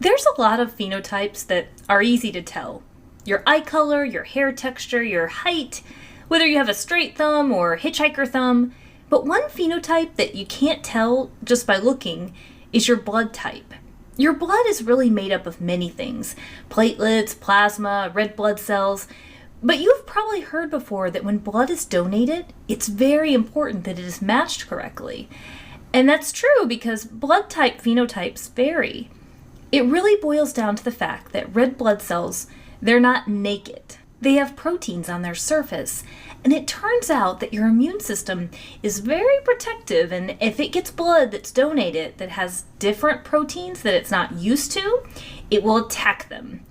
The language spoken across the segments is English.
There's a lot of phenotypes that are easy to tell. Your eye color, your hair texture, your height, whether you have a straight thumb or hitchhiker thumb. But one phenotype that you can't tell just by looking is your blood type. Your blood is really made up of many things: platelets, plasma, red blood cells. But you've probably heard before that when blood is donated, it's very important that it is matched correctly. And that's true because blood type phenotypes vary. It really boils down to the fact that red blood cells, they're not naked. They have proteins on their surface, and it turns out that your immune system is very protective, and if it gets blood that's donated that has different proteins that it's not used to, it will attack them.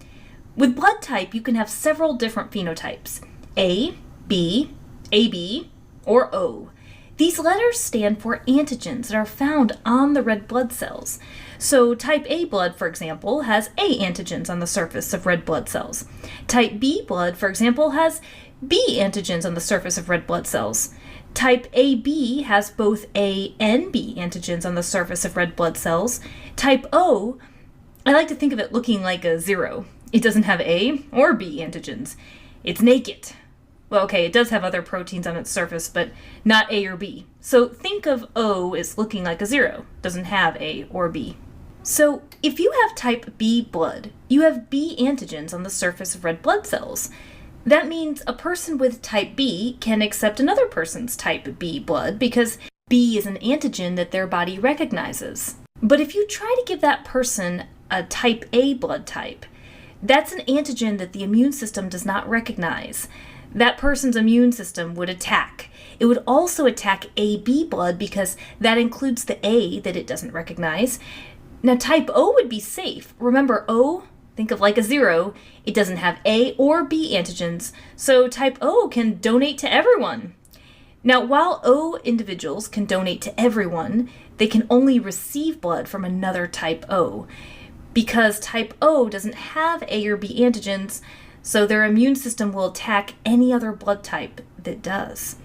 With blood type, you can have several different phenotypes: A, B, AB, or O. These letters stand for antigens that are found on the red blood cells. So type A blood, for example, has A antigens on the surface of red blood cells. Type B blood, for example, has B antigens on the surface of red blood cells. Type AB has both A and B antigens on the surface of red blood cells. Type O, I like to think of it looking like a zero. It doesn't have A or B antigens. It's naked. Well, okay, it does have other proteins on its surface, but not A or B. So think of O as looking like a zero. Doesn't have A or B. So if you have type B blood, you have B antigens on the surface of red blood cells. That means a person with type B can accept another person's type B blood because B is an antigen that their body recognizes. But if you try to give that person a type A blood type, that's an antigen that the immune system does not recognize. That person's immune system would attack. It would also attack AB blood because that includes the A that it doesn't recognize. Now type O would be safe. Remember, O, think of like a zero. It doesn't have A or B antigens, so type O can donate to everyone. Now, while O individuals can donate to everyone, they can only receive blood from another type O. Because type O doesn't have A or B antigens, so their immune system will attack any other blood type that does.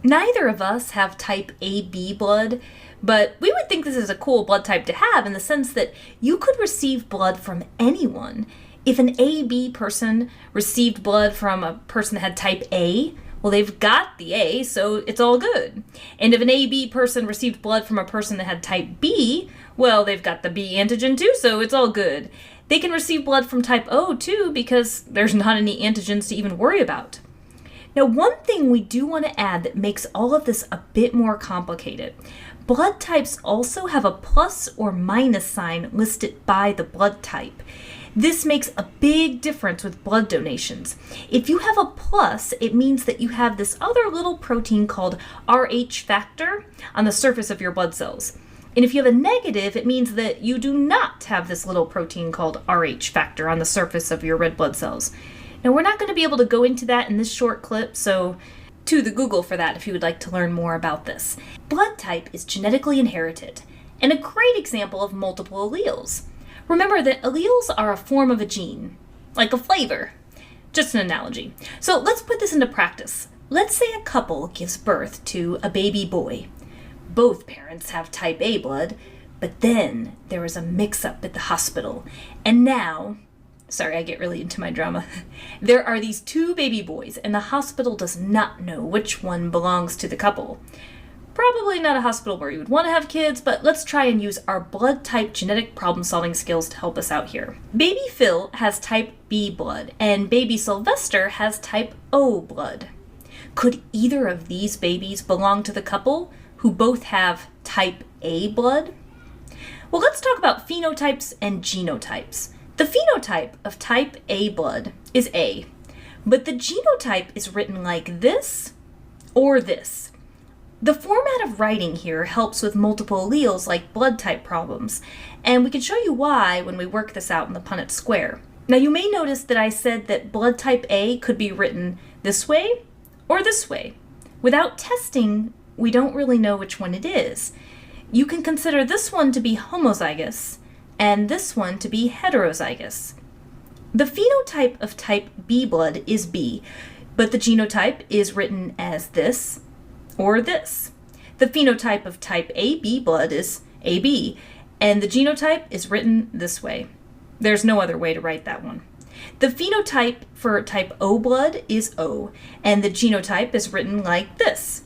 Neither of us have type AB blood, but we would think this is a cool blood type to have in the sense that you could receive blood from anyone. If an AB person received blood from a person that had type A, well, they've got the A, so it's all good. And if an AB person received blood from a person that had type B, well, they've got the B antigen too, so it's all good. They can receive blood from type O too because there's not any antigens to even worry about. Now, one thing we do want to add that makes all of this a bit more complicated: blood types also have a plus or minus sign listed by the blood type. This makes a big difference with blood donations. If you have a plus, it means that you have this other little protein called Rh factor on the surface of your blood cells. And if you have a negative, it means that you do not have this little protein called Rh factor on the surface of your red blood cells. Now, we're not going to be able to go into that in this short clip, so to the Google for that if you would like to learn more about this. Blood type is genetically inherited, and a great example of multiple alleles. Remember that alleles are a form of a gene, like a flavor. Just an analogy. So let's put this into practice. Let's say a couple gives birth to a baby boy. Both parents have type A blood, but then there was a mix-up at the hospital. And now, sorry, I get really into my drama. There are these two baby boys, and the hospital does not know which one belongs to the couple. Probably not a hospital where you would want to have kids, but let's try and use our blood type genetic problem-solving skills to help us out here. Baby Phil has type B blood, and baby Sylvester has type O blood. Could either of these babies belong to the couple who both have type A blood? Well, let's talk about phenotypes and genotypes. The phenotype of type A blood is A, but the genotype is written like this or this. The format of writing here helps with multiple alleles like blood type problems, and we can show you why when we work this out in the Punnett square. Now, you may notice that I said that blood type A could be written this way or this way. Without testing, we don't really know which one it is. You can consider this one to be homozygous and this one to be heterozygous. The phenotype of type B blood is B, but the genotype is written as this or this. The phenotype of type AB blood is AB, and the genotype is written this way. There's no other way to write that one. The phenotype for type O blood is O, and the genotype is written like this.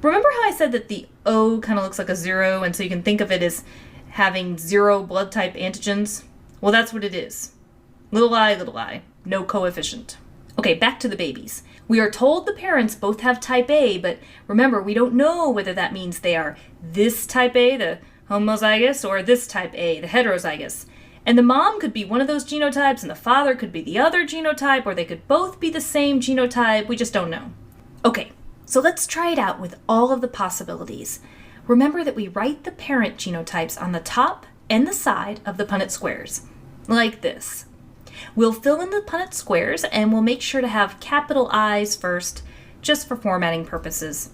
Remember how I said that the O kind of looks like a 0, and so you can think of it as having 0 blood type antigens? Well, that's what it is. Little I, no coefficient. Okay, back to the babies. We are told the parents both have type A, but remember, we don't know whether that means they are this type A, the homozygous, or this type A, the heterozygous. And the mom could be one of those genotypes, and the father could be the other genotype, or they could both be the same genotype. We just don't know. Okay, so let's try it out with all of the possibilities. Remember that we write the parent genotypes on the top and the side of the Punnett squares, like this. We'll fill in the Punnett squares, and we'll make sure to have capital I's first, just for formatting purposes.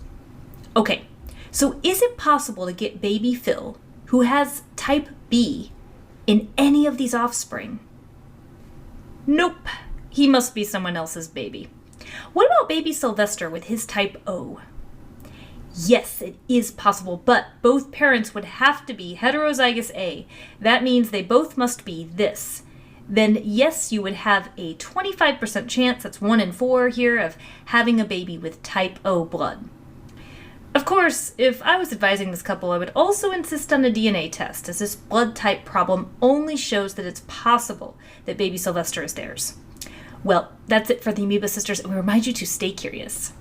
Okay, so is it possible to get baby Phil, who has type B, in any of these offspring? Nope, he must be someone else's baby. What about baby Sylvester with his type O? Yes, it is possible, but both parents would have to be heterozygous A. That means they both must be this. Then yes, you would have a 25% chance, that's 1 in 4 here, of having a baby with type O blood. Of course, if I was advising this couple, I would also insist on a DNA test, as this blood type problem only shows that it's possible that baby Sylvester is theirs. Well, that's it for the Amoeba Sisters, and we remind you to stay curious.